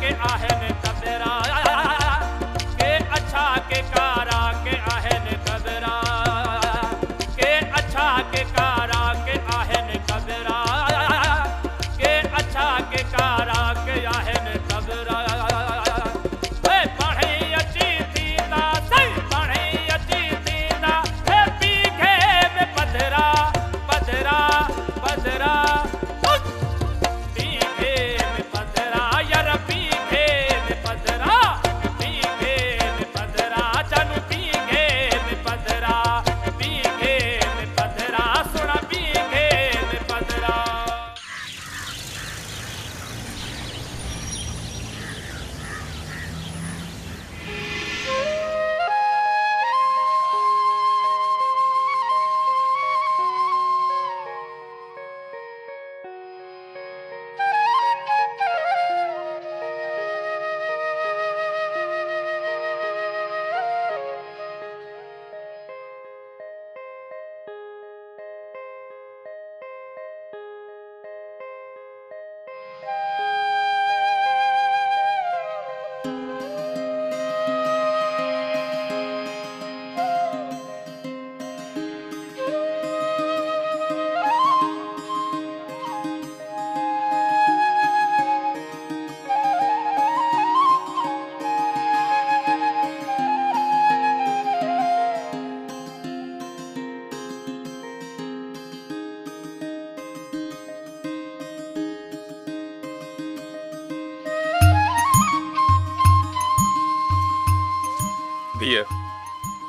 के आहन कबरा के अच्छा के कारा के आहन कबरा के अच्छा के कारा के आहन कबरा के अच्छा के कारा के आहन कबरा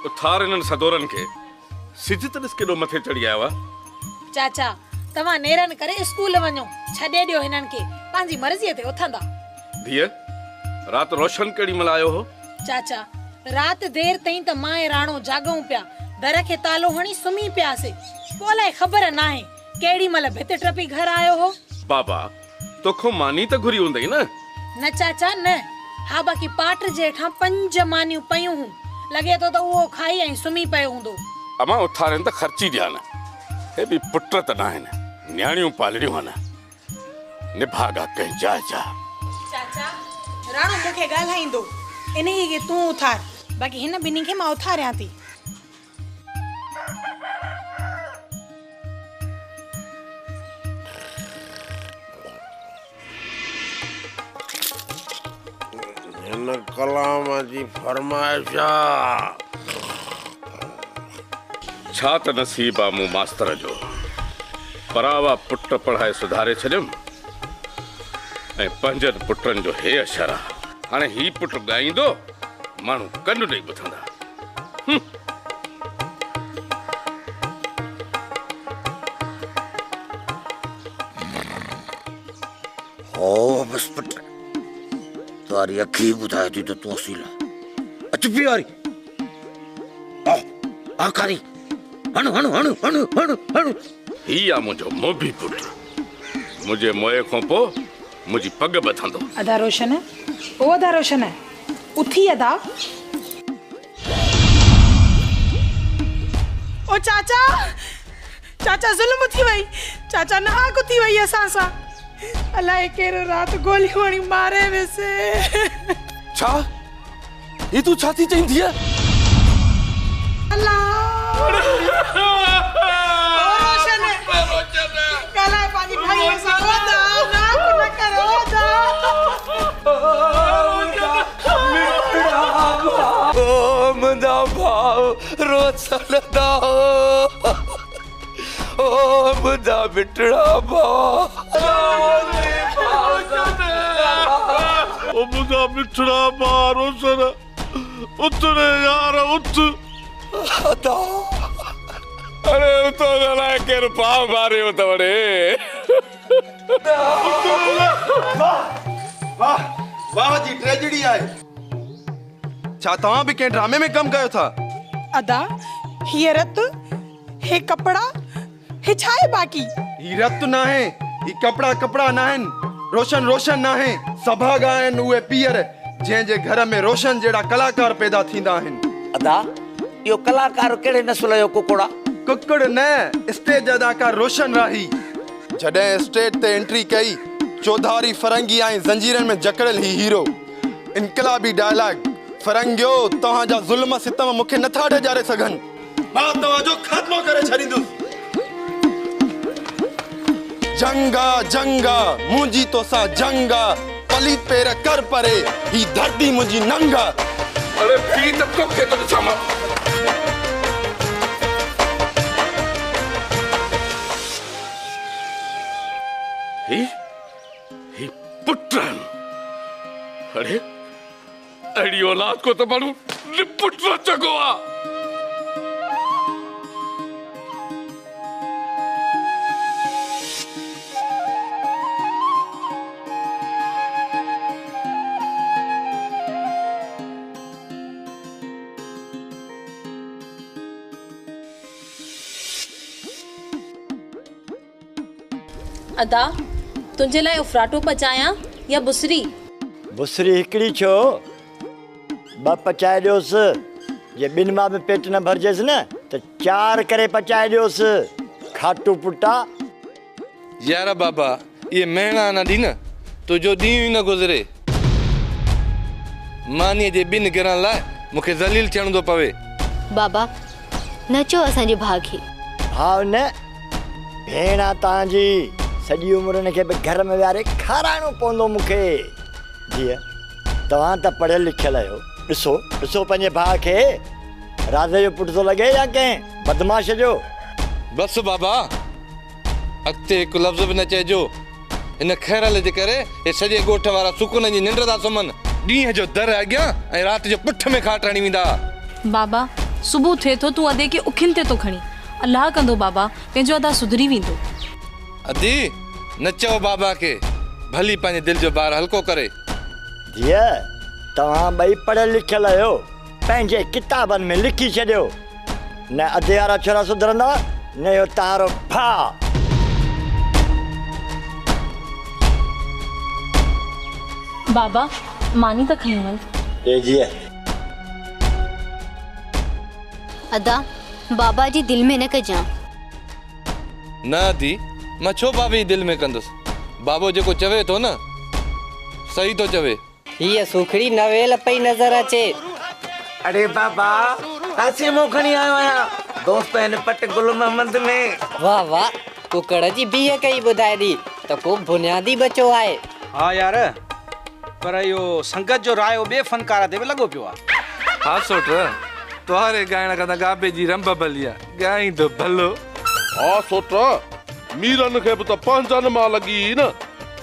उथार इन्हनि सदोरनि खे सिज त ॾिस केॾो मथे चढ़ी आयो आहे। चाचा तव्हां नेरनि करे स्कूल वञो, छॾे ॾियो हिननि खे, पंहिंजी मर्ज़ीअ ते उथंदा। धीअ राति रोशन केॾी महिल आयो हो? चाचा राति देर ताईं त मां ऐं राणो जागऊं पिया, दर खे तालो हणी सुम्ही पियासीं, पोइ अलाए ख़बर नाहे केॾी महिल भित टपी घर आयो हो। बाबा तोखो मानी त घुरी हूंदई न? न चाचा न, हा बाक़ी पाट जेठां 5 मानियूं पयूं हूं, लगे तो वो खाई ऐं सुम्ही पियो हूंदो। अमा उथारनि त ख़र्ची ॾिया न, हे बि पुट त न आहिनि, न्याणियूं पालड़ियूं आहिनि, निभागा कंहिं जाइ जा। चाचा राणो मूंखे ॻाल्हाईंदो, इन्ही खे तूं उथार, बाक़ी हिन ॿिन्ही खे मां उथारियां थी। कलाम जी फरमाइश छा त नसीब आहे मूं मास्तर जो, परावा पुट पढ़ाए सुधारे छॾियमि ऐं 5 पुटनि जो हे अशर आहे। हाणे ही पुट ॻाईंदो माण्हू कन ॾेई ॿुधंदा। हो बस पुट तारी अखी बुधाए थी तो तू असीला अच प्यारी आ कारी हणु हणु हणु हणु हणु हणु ही आ मुंहिंजो मोबी पुट, मुंहिंजे मोए खां पोइ मुंहिंजी पग ॿधंदो। अदा रोशन है, ओ अदा रोशन है, उथी अदा। ओ चाचा चाचा ज़ुल्म थी वई, चाचा नाक थी वई असां सां, अलाए केरो रात गोली वणी मारे वैसे। छा ये तू छाती चईंदी है? अल्लाह रोशन कला पानी भाई ऐसा होता नाक न करो ओ मुंदा भाव रोशन दा ओ मुंदा बिटड़ा भाव ओ मुंदा बिटड़ा भाव रोशन उतरे यार उत अदा अरे तो गला के पाव मारे हो तवड़े। वाह वाह वाह जी ट्रेजेडी आए। छा तव्हां भी के ड्रामे में कम कयो था? अदा ये रत हे कपड़ा हे छाए बाकी ही रत ना है, ही कपड़ा कपड़ा ना है, रोशन रोशन ना है, सभा गायन उए पियर जे घर में रोशन जेड़ा कलाकार पैदा थींदा हन। अदा यो कलाकार केड़े नस्ल जो कुकड़ा? कुकड़ न, स्टेज अदाकार रोशन राही। जडे स्टेज ते एंट्री कई चौधारी फरंगी ऐं ज़ंजीरनि में जकड़ियल ही हीरो इनकलाबी डायलॉग फरंगियो तव्हांजा ज़ुल्म सितम मूंखे नथा ॾेजारे सघनि मां तव्हांजो ख़ात्मो करे छॾींदुसि जंगा जंगा मुंहिंजी तोसां जंगा पलीत पेर कर परे ही धरती मुंहिंजी नंगा अरे पी त तोखे थो ॾिसां मां ही पुटन अरे अड़ी औलाद को तो मानू पुत्र चगो आ अदा तुंहिंजे लाइ उफराटो पचायां या बुसरी? बुसरी हिकिड़ी छो ॿ पचाए ॾियोसि जे ॿिनि मां बि पेट न भरिजेसि न त 4 करे पचाए ॾियोसि खाटू पुटा यार बाबा ये महीना न ॾी न तुंहिंजो ॾींहुं ई न गुज़रे मानीअ जे ॿिनि गिरनि लाइ मूंखे ज़लील थियणो थो पवे बाबा न चओ असांजे भाउ खे भाउ न भेण आहे तव्हांजी सॼी उमिरि हिनखे बि घर में विहारे खाराइणो पवंदो मूंखे जीअ तव्हां त पढ़ियल लिखियल आहियो ॾिसो ॾिसो पंहिंजे भाउ खे राधे जो पुटु थो लॻे या कंहिं बदमाश जो बसि बाबा अॻिते हिकु लफ़्ज़ बि न चइजो हिन ख़ैरल जे करे हे सॼे ॻोठ वारा सुकून जी निंड था सुम्हनि ॾींहं जो दर अॻियां ऐं राति जो पुठ में खाट हणी वेंदा बाबा सुबुह थिए थो तूं अदे खे उखियुनि ते थो खणी अलाह कंदो बाबा पंहिंजो अदा सुधरी वेंदो अदी न चओ बाबा खे भली पंहिंजे दिलि जो भार हल्को करे जीअ तव्हां ॿई पढ़ियल लिखियल आहियो पंहिंजे किताबनि में लिखी छॾियो न अधे वारा छोरा सुधरंदा न इहो तव्हांजो भाउ बाबा मानी त खई वञ जीअ अदा बाबा जी दिल में न कजां न दी मां छो बाबे जी दिलि में कंदुसि बाबो जेको चवे थो न सही थो चवे हीअ सुखड़ी नवेल पई नज़र अचे अरे बाबा कासे मो खणी आयो आहियां दोस्त हिन पट गुल मोहम्मद में वाह वाह कुकड़ जी बीह कई ॿुधाए ॾी त को बुनियादी बचो आहे हाँ यार पर इहो संगत जो रायो ॿिए फनकार ते बि लॻो पियो आहे हा सोट तोहारे ॻाइण खां त गाबे जी रंब भली आहे ॻाईंदो भलो हा सोट मीरन खे बि त पंहिंजनि मां लॻी न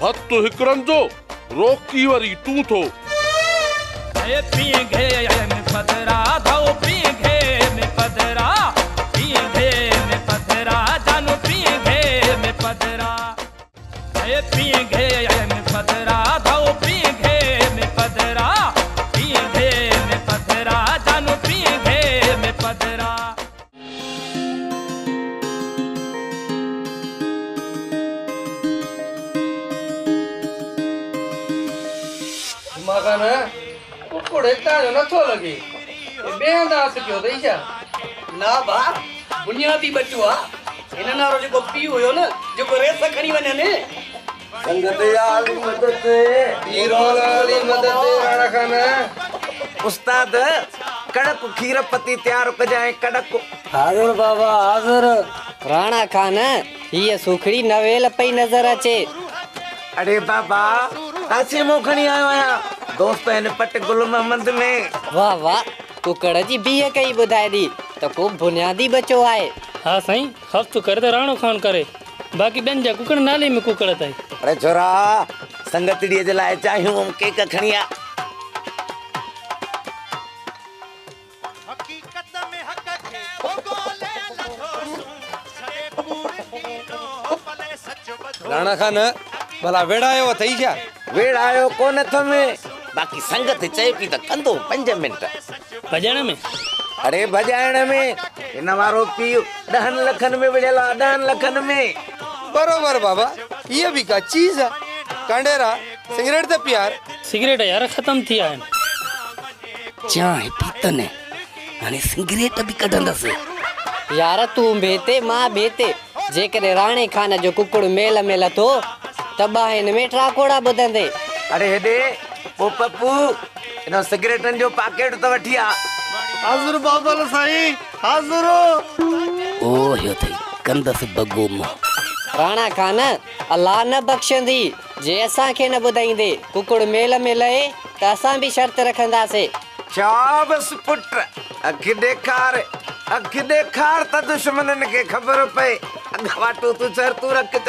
हथु हिकिड़नि जो रोकी वरी तूं थो पींघे में पधरा धो पींघे में पधरा पींघे में पधरा जानू पींघे में पधरा पींघे में पधरा धो पींघे में पधरा पींघे में पधरा जानू पींघे में पधरा मगन कुकड़ ताजो नथो लगे ॿिए हंधा हथ कयो अथई छा ना भा बुनियादी बचो आहे हिन नालो जेको पीउ हुयो न जेको रेस खणी वञे संगत याली मदद हीरोलाली मदद राणा खान उस्ताद कड़क खीर पत्ती तैयार कजाए कड़क हाज़िर बाबा हाज़िर राणा खान हीअ सुखड़ी नवेल पई नज़र अचे अरे बाबा कासे मो खणी आयो आहियां दोस्त हिन पट गुल मोहम्मद में वाह वाह कुकड़ जी बीह कई ॿुधाए ॾी त को बुनियादी बचो आहे हाँ साईं हफ़्तो करे त राणो खान करे बाक़ी ॿियनि जा कुकड़ नाले में कुकड़ अथई अरे छोरा संगतड़ीअ जे लाइ चाहियूं केक खणी आ राणा खान भला वेड़ायो अथई छा वेड़ायो कोन थमे बाक़ी संगत चए पई त कंदो 5 मिंट भॼण में अरे भॼाइण में हिन वारो पीउ 10 लखनि में विढ़ियल आहे 10 लखनि में बरोबर बाबा ये भी का चीज है कांडेरा सिगरेट ते प्यार सिगरेट यार खत्म थी आहिनि चाहे पीतने हाणे सिगरेट भी कढंदसि यार तू बेते मां बेते जेकॾहिं राणे खान जो कुकड़ मेल में लथो तबा हिन में ट्राकोड़ा ॿुधंदे। अरे हेॾे ओ पप्पू इन सिगरेटनि जो पैकेट त वठी आ। हाज़ुर बाबल साईं हाज़ुर। ओ यो थई कंदसि बगुम। राणा खान अल्लाह न बख्शंदी जे असांखे न ॿुधाईंदे कुकुड़ मेल में लहे त असां बि शर्त रखंदासीं। छा बस पुट अखि ॾेखार त दुश्मननि खे ख़बर पए। अॻवाटू तूं शर्तूं रख त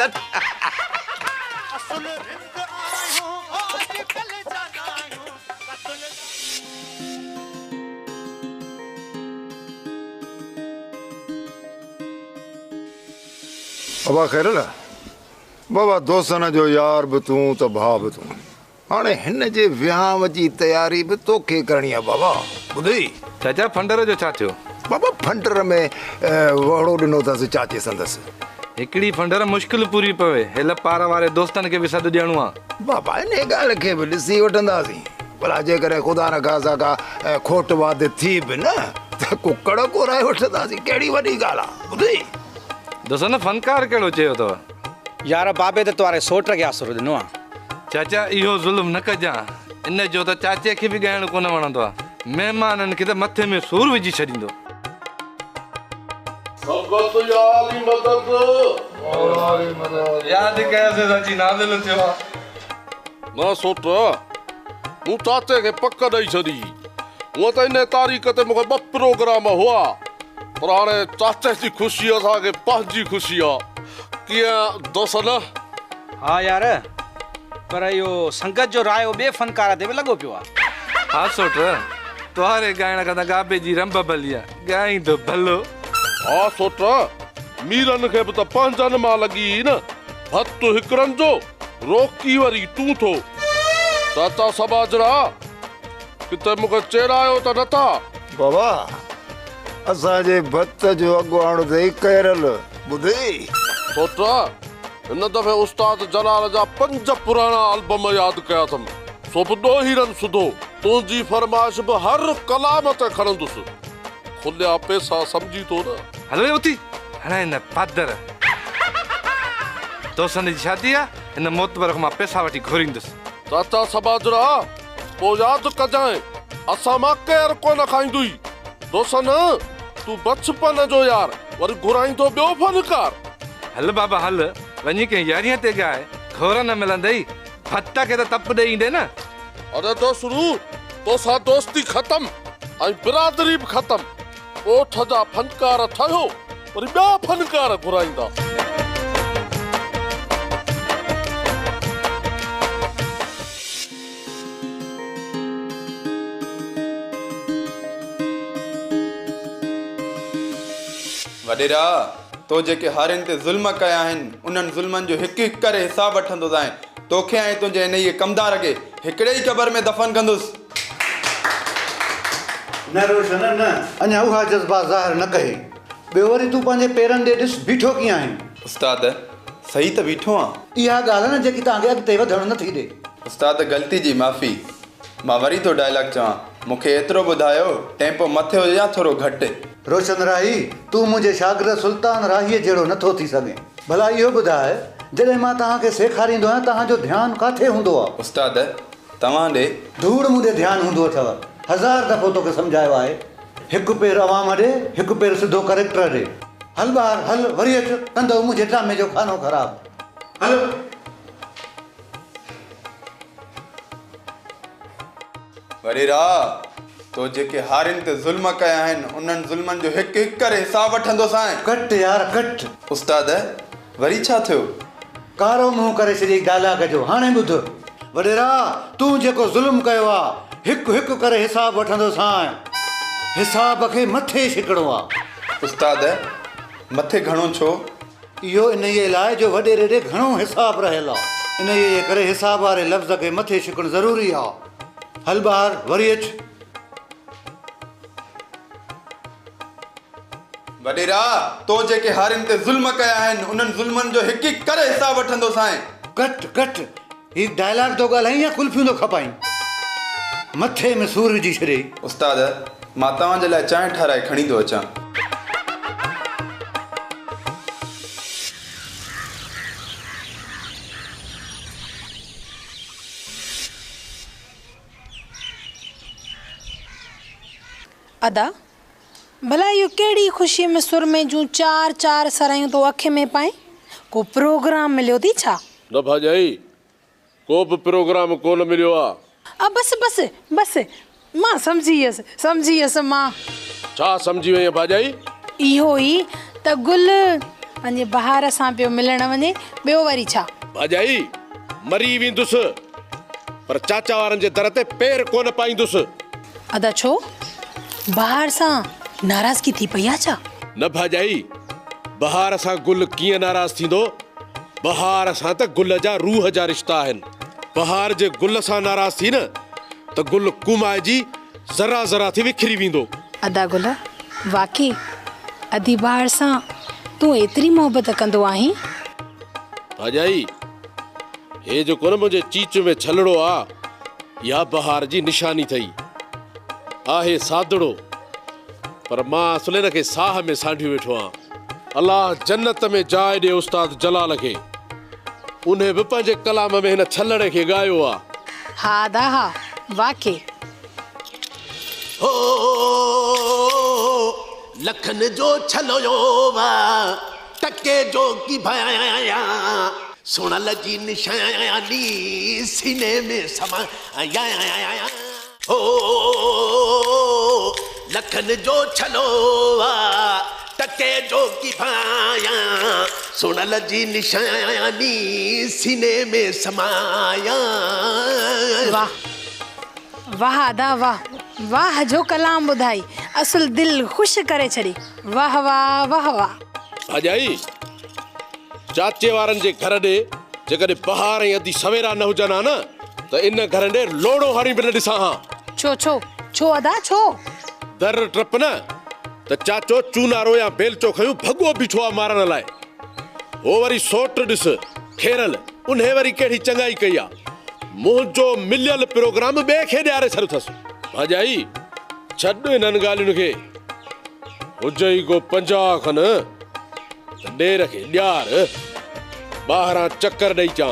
बाबा ख़ैर बाबा दोस्तन जो यार बि तूं त भाउ बि तूं। हाणे हिन जे विहांव जी तयारी बि तोखे करणी आहे बाबा। ॿुधी चाचा फंडर जो छा थियो? बाबा फंडर में वड़ो ॾिनो अथसि चाचे संदसि। हिकिड़ी फंडर मुश्किल पूरी पवे हेल पार वारे दोस्तनि खे बि सॾु ॾियणो आहे। बाबा इन ॻाल्हि खे बि ॾिसी वठंदासीं भला जेकॾहिं ख़ुदा न खासा का खोट वाद थी बि न त कुकड़ कोराए वठंदासीं। कहिड़ी वॾी ॻाल्हि आहे। ॿुधी दोस्त न फनकार कहिड़ो चयो अथव? यार बाबे त तवारे सोट खे आसरो ॾिनो आहे। चाचा इहो ज़ुल्म न कजां। इन जो त चाचे खे बि ॻाइणु कोन वणंदो आहे। महिमाननि खे त मथे में सूर विझी छॾींदो। यादि कयोसीं सची नाज़िल थियो आहे। न सोट मूं चाचे खे पक ॾेई छॾी। हूअं त इन तारीख़ ते मूंखे 2 प्रोग्राम हुआ पर हाणे चाचे जी ख़ुशी असांखे पंहिंजी ख़ुशी आहे। कीअं दोस्त न? हा यार पर इहो संगत जो रायो ॿिए फनकार ते बि लॻो पियो आहे। हा सोट तोहारे ॻाइण खां त गाबे जी रंब भली आहे। ॻाईंदो भलो। हा सोट मीरनि खे बि त पंहिंजनि मां लॻी न। हथु हिकिड़नि जो रोकी वरी तूं थो। चाचा सबाजरा किथे मूंखे चेड़ायो त नथा? बाबा असांजे भत जो अॻुवाण अथई कैरल। ॿुधी सोट हिन दफ़े उस्ताद जलाल जा 5 पुराणा एल्बम यादि कया अथमि। सो बि ॾोहीरनि सुधो। तुंहिंजी फरमाइश बि हर कलाम ते खणंदुसि। खुलिया पैसा सम्झी थो न? हले उथी हाणे न पादर दोस्तनि जी शादी आहे। हिन मोतबर खां मां पैसा वठी घुरींदुसि। चाचा सबाजरा पोइ यादि कजांइ असां मां केरु कोन खाईंदुई। दोस्तन तूं बचपन जो यार वरी घुराईंदो ॿियो फनकार। हल बाबा हल वञी कंहिं यारीअ ते ॻाए। खोर न मिलंदई भत खे त तप ॾेई ईंदे न। अरे दोस्तरू तोसां दोस्ती ख़तम ऐं बिरादरी बि ख़तम। ओठ जा फनकार ठहियो वरी ॿिया फनकार घुराईंदा। वडेरा तो जेके हारिन ते ज़ुल्म कया आहिनि उन्हनि ज़ुल्मनि जो हिकु हिकु करे हिसाब वठंदो जाएं। तोखे ऐं तुंहिंजे इन इहे कमदार खे हिकिड़े ई क़बर में दफ़न कंदुसि। न रोशन न अञा उहा जज़्बा ज़ाहिर न कई। ॿियो वरी तूं पंहिंजे पेरनि ते ॾिस बीठो कीअं आहीं? उस्ताद सही त बीठो आहियां। इहा ॻाल्हि आहे न जेकी तव्हांखे अॻिते वधणु नथी ॾे। उस्ताद ग़लती जी माफ़ी। मां वरी तो डायलॉग चवां। मूंखे एतिरो ॿुधायो टेम्पो मथे हुजे या थोरो घटि। रोशन राही तूं मुंहिंजे शागिर्द सुल्तान राहीअ जहिड़ो नथो थी सघे। भला इहो ॿुधाए जॾहिं मां तव्हांखे सेखारींदो आहियां तव्हांजो ध्यानु किथे हूंदो आहे? उस्ताद तव्हां ॾे धूड़ मुंहिंजे ध्यानु हूंदो अथव। 1000 दफ़ो तोखे सम्झायो आहे। हिकु पेर अवाम ॾे हिकु पेर सिधो करेक्टर ॾे। हल ॿार हल वरी अच कंदो मुंहिंजे ड्रामे जो खानो ख़राब। हल वडेरा तो जेके हारिन ते ज़ुल्म कया आहिनि उन्हनि ज़ुल्मनि जो हिकु हिकु करे हिसाब वठंदो सां। कट यार कट। उस्ताद वरी छा थियो? कारो मुंहुं करे छॾी डायलॉग जो। हाणे ॿुध वडेरा तूं जेको ज़ुल्म कयो आहे हिकु हिकु करे हिसाब वठंदो सां। हिसाब खे मथे छिकणो आहे। उस्ताद मथे घणो छो? इहो इन ई लाइ जो वॾेरे ॾे घणो हिसाब रहियल आहे। इन ई करे हिसाब वारे लफ़्ज़ खे मथे छिकणु ज़रूरी आहे। हल ॿार वरी अच। वडेरा तो जेके हारिन ते ज़ुल्म कया आहिनि उन्हनि ज़ुल्मनि जो हिकु हिकु करे हिसाब वठंदो सां। कट कट हीउ डायलॉग तो ॻाल्हाई या कुल्फियूं थो खपाई? मथे में सूर विझी छॾे। उस्ताद मां तव्हांजे लाइ चांहि ठाराए खणी थो अचां। अदा भला इहो कहिड़ी ख़ुशी में सुर में जूं 4 सरायूं तो अख में पाए को प्रोग्राम मिलियो थी छा? न भाॼाई को बि प्रोग्राम कोन मिलियो आहे। बस बस बस मां समझी वियसि मां। छा समझी वई भाॼाई? इहो ई त गुल पंहिंजे बहार सां पियो मिलण वञे, ॿियो वरी छा? भाॼाई मरी वेंदुसि पर चाचा वारनि जे दर ते पैर कोन पाईंदुसि। अदा छो बहार सां नाराज़गी थी पई आहे छा? न भाॼाई बहार सां गुल कीअं नाराज़ थींदो? बहार सां त गुल जा रूह जा रिश्ता आहिनि। बहार जे गुल सां नाराज़ थी न त गुल कुमाइजी ज़रा ज़रा थी विखरी वेंदो। अदा गुल वाकई अदी बहार सां तूं एतिरी मोहबत कंदो आहीं? भाॼाई हे जो कोन मुंहिंजे चीच में छलड़ो आहे या बहार जी निशानी अथई। आहे सादड़ो पर मां असुल खे साह में सांढियो वेठो आहियां। अलाह जन्नत में जाइ ॾे उस्ताद जलाल खे, उन बि पंहिंजे कलाम में हिन छलड़ खे ॻायो आहे। हा दा हा वाकई। हो लखन जो छलोयो वा टके जो की भाया सोनल जी निशानी सीने में समाया। हो लखन जो छलोवा टके जो की भाया सोनल जी निशानी सीने में समाया। वाह वाह अदा वाह वाह जो कलाम ॿुधाई, असुल दिल ख़ुशि करे छॾी। वाह वाह वाह वाह। भाॼाई चाचे वारनि जे घर ॾे जेकॾहिं बहार ऐं अधी सवेरा न हुजनि हा न त इन घर ॾे लोड़ो हणी बि न ॾिसां हा। छो छो छो अदा छो? दर ट्रप न त चाचो चूनारो या बेलचो खयूं भॻो बीठो आहे मारण लाइ। हो वरी सोट ॾिस खेरल, उन वरी कहिड़ी चङाई कई आहे। मुंहिंजो मिलियल प्रोग्राम ॿिए खे ॾियारे छॾियो अथसि। भाॼाई छॾ इन्हनि ॻाल्हियुनि खे, हुजे ई को 50 खन त ॾेर खे ॾियार 12 चकर ॾेई चा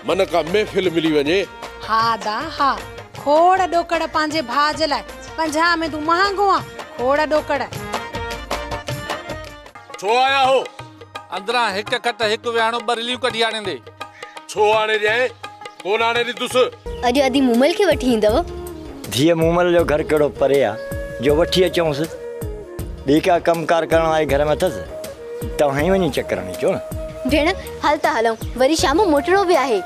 मन का महफ़िल मिली वञे। हा दा हा खोड़ ॾोकड़ पंहिंजे भाउ जे लाइ 50 में तूं महांगो आहे। खोड़ ॾोकड़ छो आया हो? अंदरां हिक खट हिक वियाणो बरलियूं कढी आणे दे। छो आणे ॾिए कोन आणे ॾींदुसि। अॼु अदी मूमल खे वठी ईंदव? धीअ मूमल जो घर कहिड़ो परे आहे जो वठी अचूंसि? ॿी का कमकार करण वारी घर में अथसि, तव्हां ई वञी चकर हणी अचो न। भेण हल त हलूं, वरी शाम मोटणो बि आहे।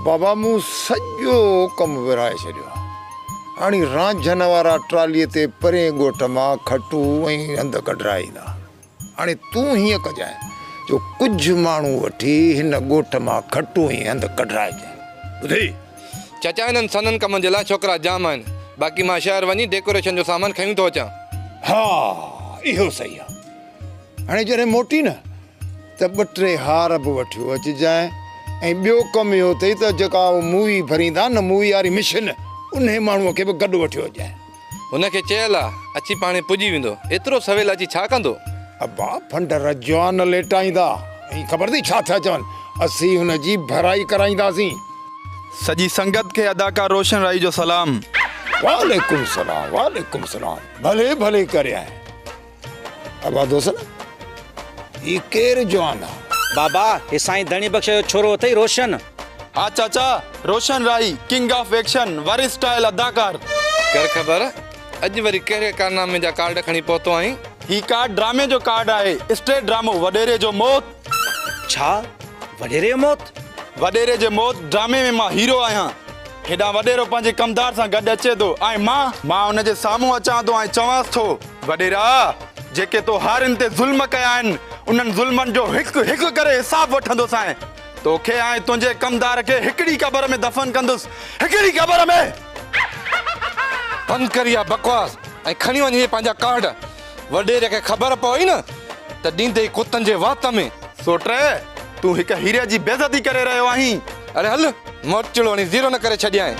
बाबा मूं सॼो कमु विराए छॾियो आहे। हाणे रांझनि वारा ट्रालीअ ते परे ॻोठ मां खटू ऐं हंधि कढराईंदा। हाणे तूं हीअं कजांइ जो कुझु माण्हू वठी हिन ॻोठ मां खटू ऐं हंधि कढराइजांइ। ॿुधी चाचा हिननि सननि कमनि जे लाइ छोकिरा जाम आहिनि। बाक़ी मां शहर वञी डेकोरेशन जो सामान खयूं थो अचां। हा इहो सही आहे। हाणे जॾहिं मोटी न त 2-3 हार बि वठी अचिजांइ। ऐं ॿियो कमु इहो अथई त जेका मूवी भरींदा न मूवी वारी मिशन उन माण्हूअ खे बि गॾु वठी अचांइ। हुनखे चयल आहे अची पाणे पुॼी वेंदो। एतिरो सवेल अची छा कंदो? अबा फंडर जवान लेटाईंदा ऐं ख़बर अथई छा था चवनि, असीं हुनजी भराई कराईंदासीं। सॼी संगत खे अदाकार रोशन राई जो सलाम। वालेकुम सलाम वालेकुम सलाम। भले भले करे आए। अबा दोस्त ही केरु जवान आहे? बाबा हे साईं धणी बख्श जो छोरो अथई रोशन। हा चाचा रोशन राई किंग ऑफ एक्शन वरी स्टाइल अदाकार। कर ख़बर अॼु वरी कहिड़े कारनामे जा कार्ड खणी पहुतो आहीं? ही कार्ड ड्रामे जो कार्ड आहे। स्टेट ड्रामो वडेरे जो मौत। छा वडेरे जो मौत? वडेरे जे मौत ड्रामे में मां हीरो आहियां। हेॾा वडेरो पंहिंजे कमदार सां गॾु अचे थो ऐं मां हुन जे साम्हूं अचां थो ऐं चवांसि थो वडेरा जेके तो हारिन ते ज़ुल्म कया आहिनि उन्हनि ज़ुल्मनि जो हिकु हिकु करे हिसाब वठंदुसि ऐं तोखे ऐं तुंहिंजे कमदार खे हिकिड़ी क़बर में दफ़न कंदुसि। हिकिड़ी क़बर में। बंदि करी आहे बकवास ऐं खणी वञे पंहिंजा कार्ड। वडेरे खे ख़बर पई न त ॾींदे कुतनि जे वात में। सोटे तूं हिक हीरे जी बेइज्जती करे रहियो आहीं। अरे हल मोचड़ो हणी ज़ीरो न करे छॾियां।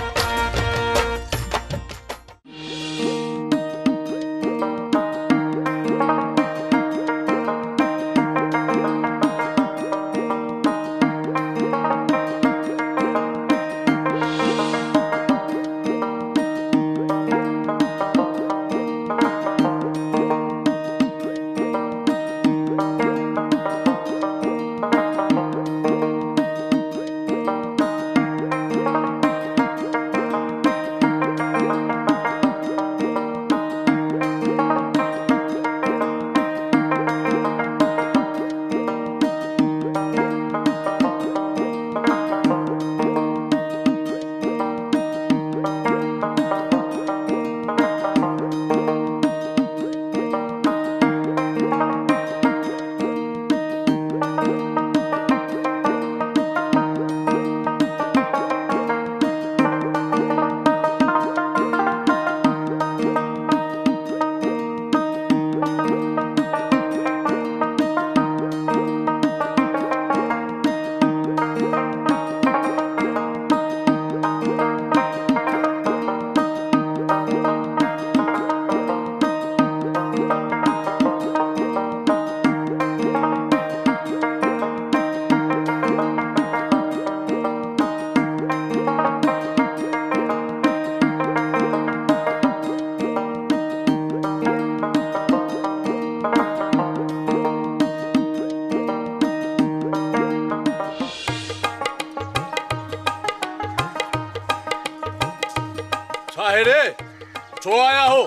छो आया हो?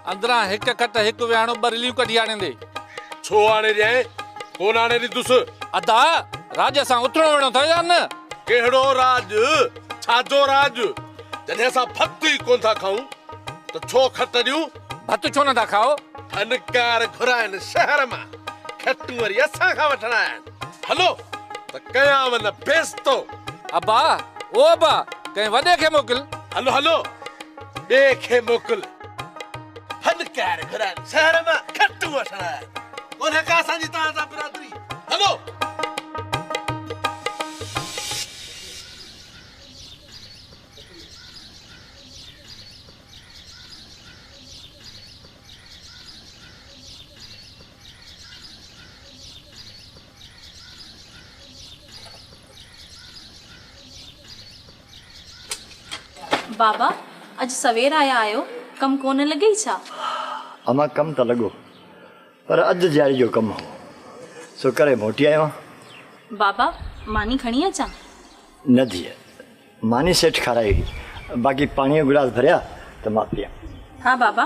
अंदरा हिक कट हिक वियाणो बरलियूं कढी आणे दे। छो आणे ॾिए? कोन आणे ॾिदुस। अदा राज सां उथणो वेणो था या न? केड़ो राज? छाजो राज? जॾहिं असां भत ई कोन था खाऊं त छो खट ॾियूं? भत छो न था खाओ? फनकार घुराइनि शहर मां, खटूं वरी असां खां वठणा आहिनि। हलो त कयांव न बेस्तो। अबा ओ अबा कंहिं वॾे खे मोकिल। हलो हलो ॿिए खे मोकिल। फनकार घुराइनि शहर मां, खटूं वठणा आहिनि। कोन्हे का असांजी तव्हां सां बिरादरी। हलो बाबा अज सवेर आया आयो, कम कोन लॻई छा? अमा कम त लॻो पर अधु दिहाड़ी जो कमु हो, सो करे मोटी आयो आहियां। बाबा मानी खणी अचां? न धीअ, मानी सेठ खाराई, बाक़ी पाणी जो गिलास भरिया त मां पियां। हा बाबा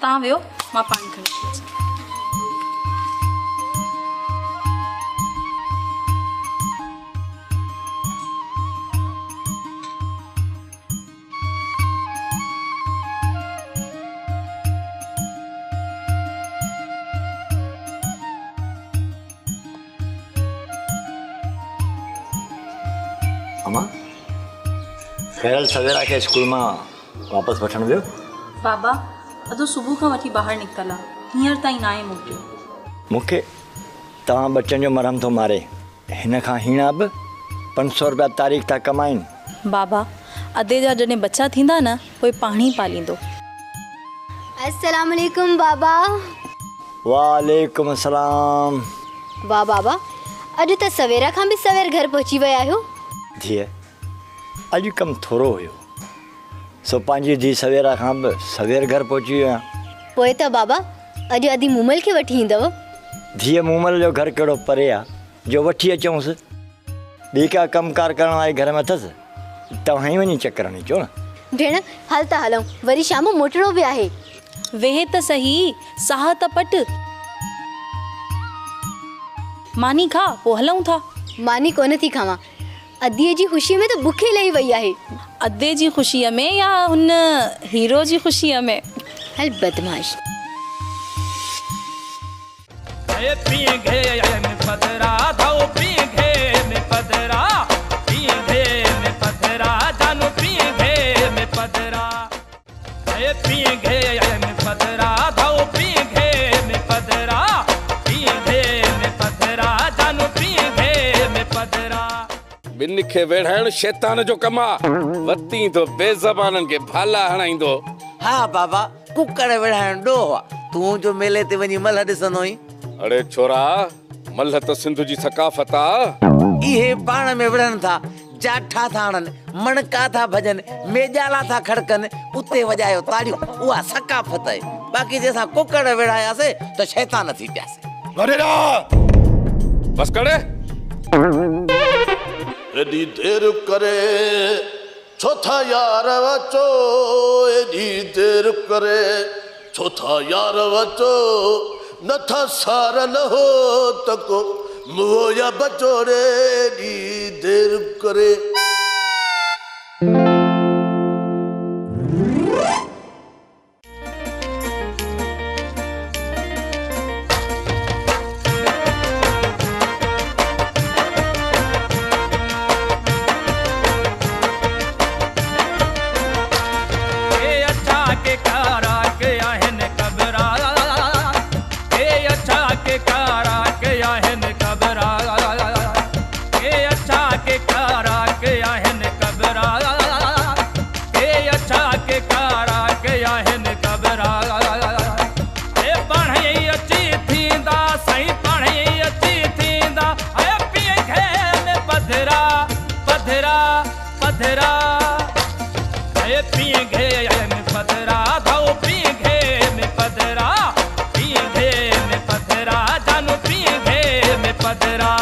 तव्हां वियो, मां पाणी खणी अचां। अमा खैरल सवेरा के स्कूल में वापस वठण वियो? बाबा अदो सुबह खां वठी ॿाहिरि निकितल आहे, हींअर ताईं न आहे मोकिलियो। मूंखे तव्हां बच्चनि जो मरहम थो मारे, हिन खां हींअर बि 500 रुपया तारीख़ था कमाइनि। बाबा अदे जा जॾहिं बच्चा थींदा न पोइ पाणी पालींदो। अस्सलाम वालेकुम बाबा। वालेकुम सलाम। वाह बाबा अॼु त सवेरा खां बि सवेर घर पहुची विया आहियो। धीअ अॼु कमु थोरो हुयो, सो पंहिंजी धीउ सवेरा खां बि सवेर घर पहुची वियो आहियां। पोइ त बाबा अॼु अदी मूमल खे वठी ईंदव। धीअ मूमल जो घर कहिड़ो परे आहे जो वठी अचूंसि? ॿी का कमकार करण वारी घर में अथसि, तव्हां ई वञी चकर हणी अचो न। भेण हल त हलूं, वरी शाम मोटणो बि आहे। वेहे त सही, साह त पट। मानी खा पोइ हलूं था। मानी कोन थी खावां, अदीअ जी ख़ुशीअ में त बुखे लही वई आहे। अदे जी ख़ुशीअ में या हुन हीरो जी ख़ुशीअ में? हल बदमाश। पींघे में पधरा धाओ पींघे में पधरा पींघे निखे वेढ़ाइण शैतान जो कम आहे। वती तो बेज़बाननि खे भाला हणाईंदो। हा बाबा कुकड़ विढ़ाइण ॾोह आहे। तूं जो मेले ते वञी मल्ह ॾिसंदो ई। अड़े छोरा, मल्ह त सिंध जी सकाफ़त आहे। इहे पाण में विढ़नि था, जाठा था हणनि, मणका था भॼनि, मेजाला था खड़कनि, उते वॼायो ताड़ियूं, उहा सकाफ़त आहे। बाक़ी जंहिंसां कुकड़ विढ़ायासीं त शैतान थी पियासीं। बस करे। एॾी देर करे छो था यार अचो, एॾी देर करे छो था यार अचो, नथा सार न हो तको मुंहुं या बचोड़े, एॾी देर करे। पधरा